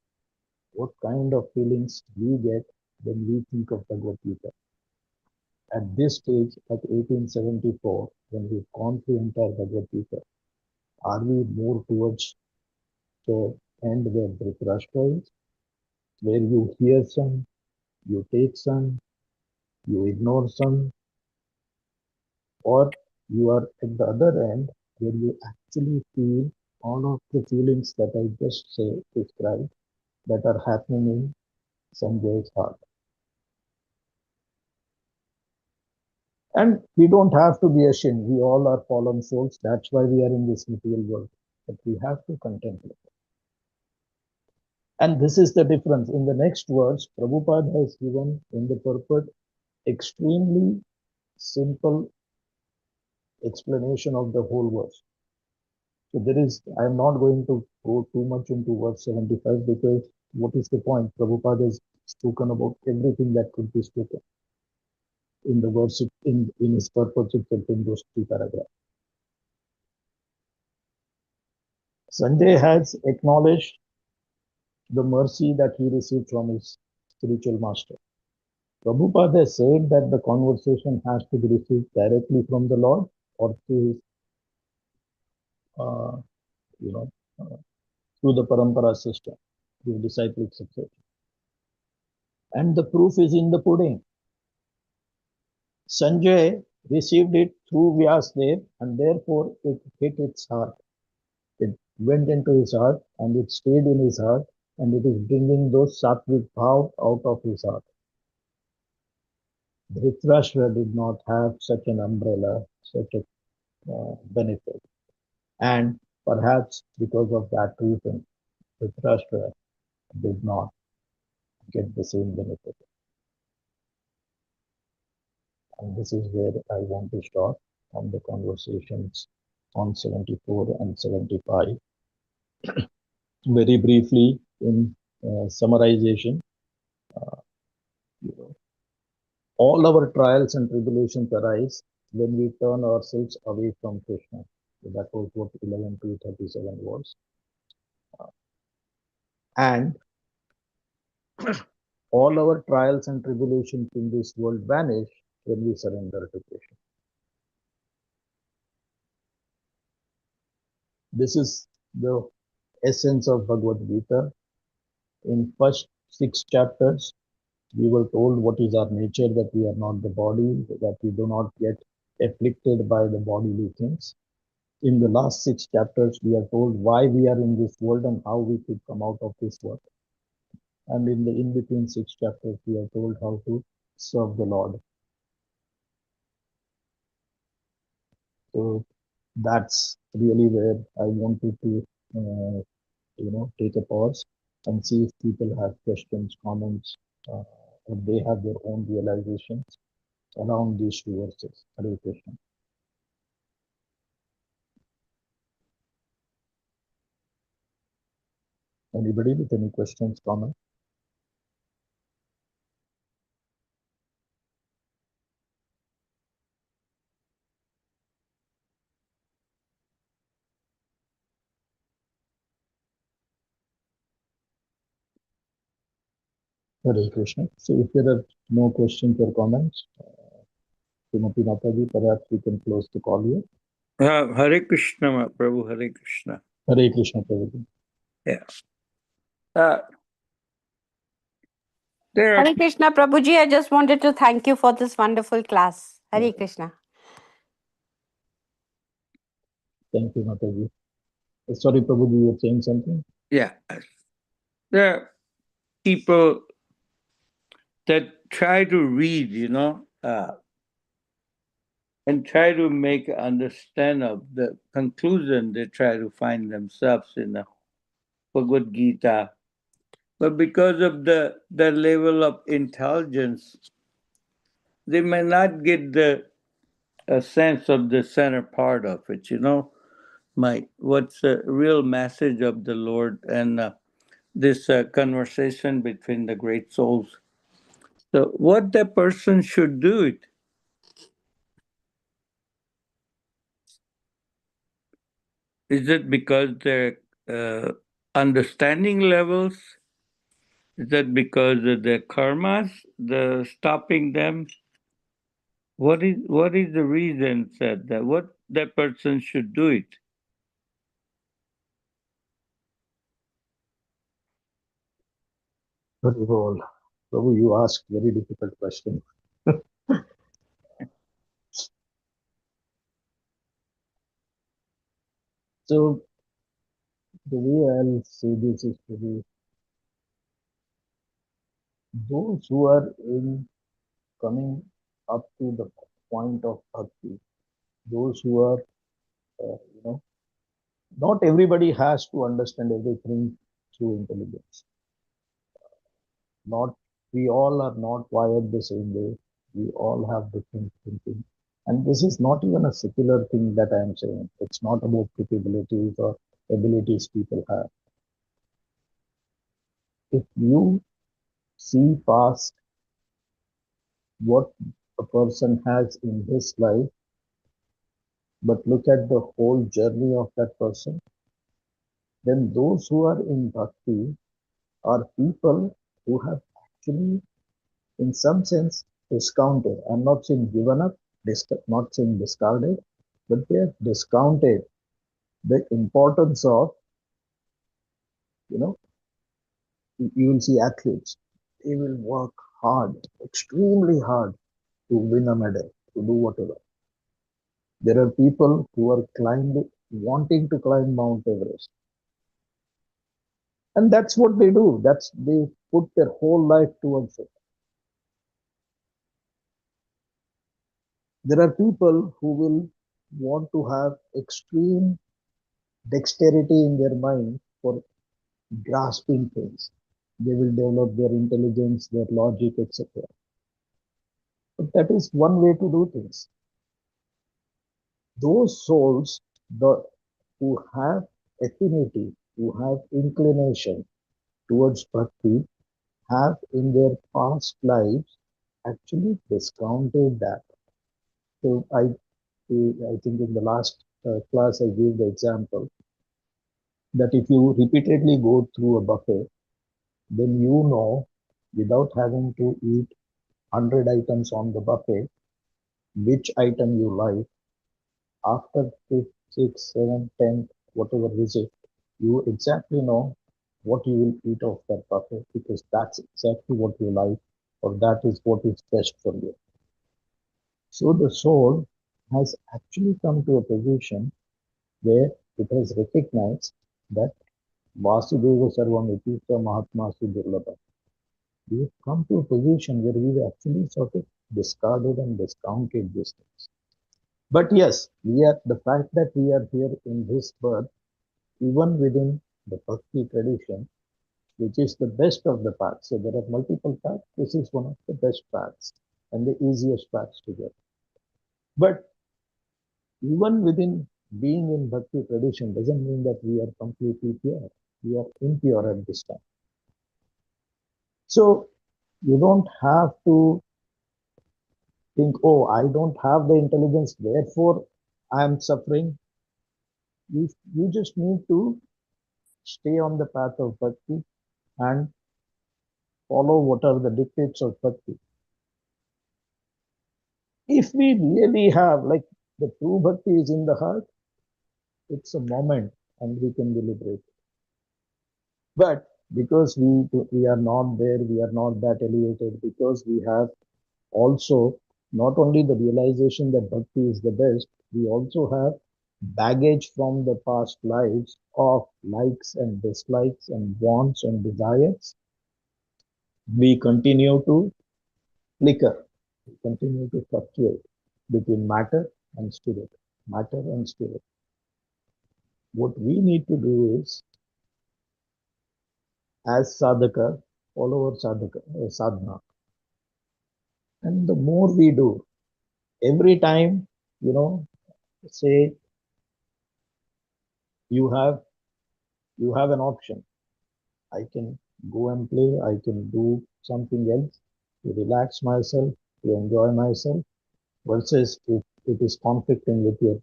What kind of feelings we get when we think of Bhagavad Gita? At this stage, at 1874, when we've gone through entire Bhagavad Gita, are we more towards the end where Dhritarashtra is, where you hear some, you take some, you ignore some, or you are at the other end where you actually feel all of the feelings that I just described that are happening in Sanjay's heart. And we don't have to be ashamed. We all are fallen souls. That's why we are in this material world. But we have to contemplate. And this is the difference. In the next verse, Prabhupada has given in the purport extremely simple explanation of the whole verse. So I am not going to go too much into verse 75 because what is the point? Prabhupada has spoken about everything that could be spoken in the verse, in his purport itself in those 3 paragraphs. Sanjay has acknowledged the mercy that he received from his spiritual master. Prabhupada has said that the conversation has to be received directly from the Lord or through his, uh, you know, through the parampara system, through disciplic succession. And the proof is in the pudding. Sanjay received it through Vyasdev and therefore it hit its heart. It went into his heart and it stayed in his heart and it is bringing those sattvic bhav out of his heart. Dhritarashtra did not have such an umbrella, such a benefit. And perhaps because of that reason, Dhritarashtra did not get the same benefit. And this is where I want to start on the conversations on 74 and 75. Very briefly, in summarization, you know, all our trials and tribulations arise when we turn ourselves away from Krishna. So that was what 11 to 37 was. And all our trials and tribulations in this world vanish when we surrender to Krishna. This is the essence of Bhagavad Gita. In first 6 chapters, we were told what is our nature, that we are not the body, that we do not get afflicted by the bodily things. In the last 6 chapters, we are told why we are in this world and how we could come out of this world. And in the in-between 6 chapters, we are told how to serve the Lord. So that's really where I wanted to, take a pause and see if people have questions, comments, or they have their own realizations around these 2 verses. Hare Krishna. Anybody with any questions, comments? Hare Krishna. So if there are no questions or comments, Srimati Mataji, perhaps we can close the call here. Hare Krishna, Prabhu, Hare Krishna. Hare Krishna, Prabhuji. Yeah. There are, Hare Krishna, Prabhuji. I just wanted to thank you for this wonderful class. Hare Krishna. Thank you, Mataji. Sorry, Prabhuji, you were saying something? yeah, there are people that try to read, and try to make understand of the conclusion they try to find themselves in the Bhagavad Gita. But because of the level of intelligence, they may not get a sense of the center part of it, what's the real message of the Lord and this conversation between the great souls. So what the person should do it. Is it because their understanding levels? Is that because of their karmas, the stopping them? What is the reason said that what that person should do it? Very well. Prabhu, you asked very difficult question. So the way I'll say this is to be those who are in coming up to the point of bhakti, those who are, not everybody has to understand everything through intelligence. Not we all are not wired the same way. We all have different thinking. And this is not even a secular thing that I am saying. It's not about capabilities or abilities people have. If you see past what a person has in his life, but look at the whole journey of that person, then those who are in bhakti are people who have actually, in some sense, discounted. I'm not saying given up, not saying discarded, but they have discounted the importance of, you know, you will see athletes, they will work hard, extremely hard to win a medal, to do whatever. There are people who are wanting to climb Mount Everest. And that's what they do. They put their whole life towards it. There are people who will want to have extreme dexterity in their mind for grasping things. They will develop their intelligence, their logic, etc. But that is one way to do things. Those souls who have affinity, who have inclination towards bhakti, have in their past lives actually discounted that. So I think in the last class I gave the example that if you repeatedly go through a buffet, then you know without having to eat 100 items on the buffet, which item you like. After fifth, sixth, seventh, 10th, whatever visit, you exactly know what you will eat off that buffet because that's exactly what you like or that is what is best for you. So the soul has actually come to a position where it has recognized that Vasudeva Sarvam Ititra Mahatma Sudurlabha. We have come to a position where we've actually sort of discarded and discounted these things. But yes, the fact that we are here in this birth, even within the Bhakti tradition, which is the best of the paths. So there are multiple paths. This is one of the best paths and the easiest paths to get. But even within being in Bhakti tradition doesn't mean that we are completely pure. We are impure at this time. So you don't have to think, oh, I don't have the intelligence, therefore I am suffering. You just need to stay on the path of bhakti and follow what are the dictates of bhakti. If we really have, like the true bhakti is in the heart, it's a moment and we can be liberated. But because we are not there, we are not that elevated, because we have also not only the realization that bhakti is the best, we also have baggage from the past lives of likes and dislikes and wants and desires. We continue to flicker, we continue to fluctuate between matter and spirit, matter and spirit. What we need to do is, as sadhaka, follow our sadhana. And the more we do, every time, say you have you have an option. I can go and play, I can do something else to relax myself, to enjoy myself, versus if it is conflicting with your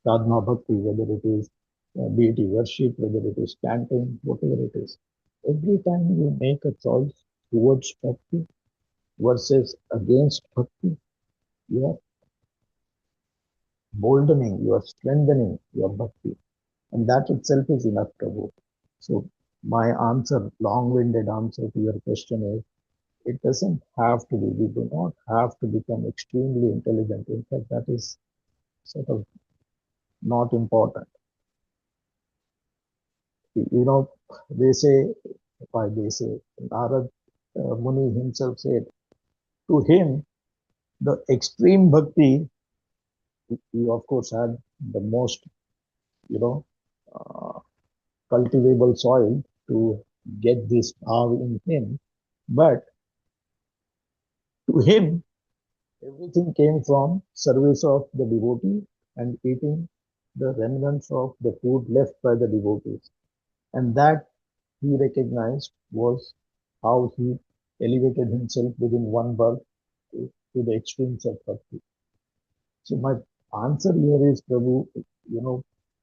sadhana bhakti, whether it is deity worship, whether it is chanting, whatever it is. Every time you make a choice towards bhakti versus against bhakti, you are boldening, you are strengthening your bhakti. And that itself is enough Prabhu. So my answer, long-winded answer to your question is, it doesn't have to be, we do not have to become extremely intelligent. In fact, that is sort of not important. they say, why they say, Narad Muni himself said, to him, the extreme bhakti, he of course had the most, you know, uh, cultivable soil to get this bhav in him. But to him, everything came from service of the devotee and eating the remnants of the food left by the devotees. And that he recognized was how he elevated himself within one birth to the extremes of bhakti. So my answer here is, Prabhu,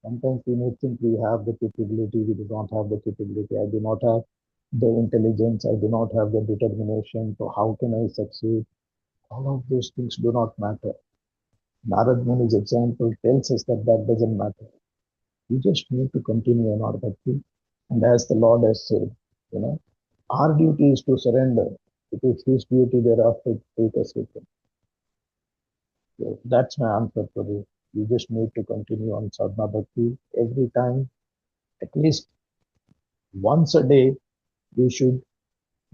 sometimes we may think we have the capability, we do not have the capability. I do not have the intelligence, I do not have the determination. So how can I succeed? All of those things do not matter. Narad Muni's example tells us that that doesn't matter. We just need to continue in our bhakti. And as the Lord has said, our duty is to surrender. It is His duty thereafter to take us with Him. So that's my answer for you. You just need to continue on sadhana bhakti every time. At least once a day, we should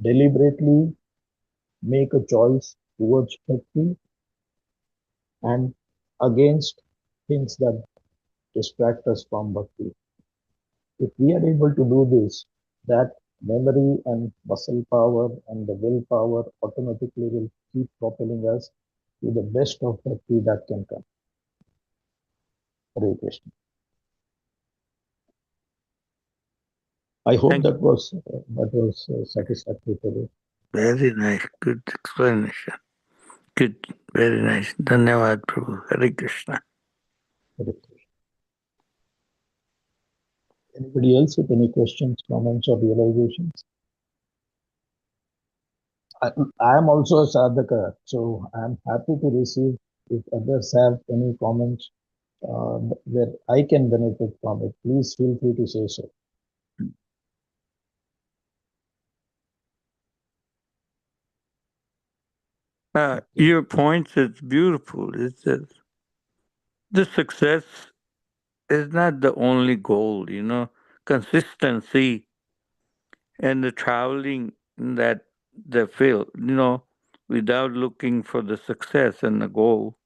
deliberately make a choice towards bhakti and against things that distract us from bhakti. If we are able to do this, that memory and muscle power and the willpower automatically will keep propelling us to the best of bhakti that can come. Hare Krishna. I hope Thank that was satisfactory for you. Very nice. Good explanation. Good. Very nice. Dhanyavad, Prabhu. Hare Krishna. Hare Krishna. Anybody else with any questions, comments, or realizations? I am also a sadhaka, so I am happy to receive if others have any comments where I can benefit from it. Please feel free to say so. Your point is beautiful. It's that the success is not the only goal, consistency and the traveling in that the field, without looking for the success and the goal.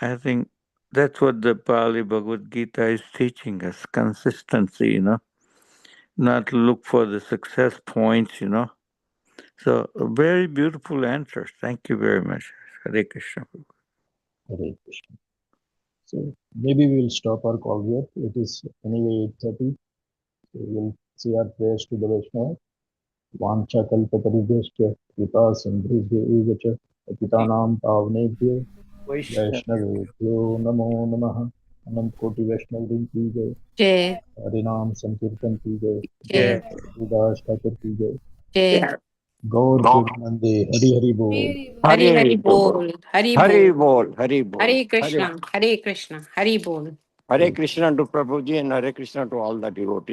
I think that's what the Pali Bhagavad Gita is teaching us, consistency, not look for the success points, So a very beautiful answer. Thank you very much. Hare Krishna. Hare Krishna. So maybe we will stop our call here. It is anyway 8:30. So we'll see our prayers to the Vaishnava. Vancha kalpatarubhyascha kripa sindhubhyo च पतितानां पावनेभ्यो वैष्णवेभ्यो नमो नमः। अनंत कोटि वैष्णव की जय। Jai. हरिनाम संकीर्तन की जय। Jai. हरिदास ठाकुर की जय। Jai. गौर प्रेमानंदे हरि हरि बोल। Hari Hari Bol. Hari Hari Bol. bol, Hari bol. Hare Krishna. Hare Krishna. Hari Bol. Hare Krishna to Prabhuji and Hare Krishna to all the devotees.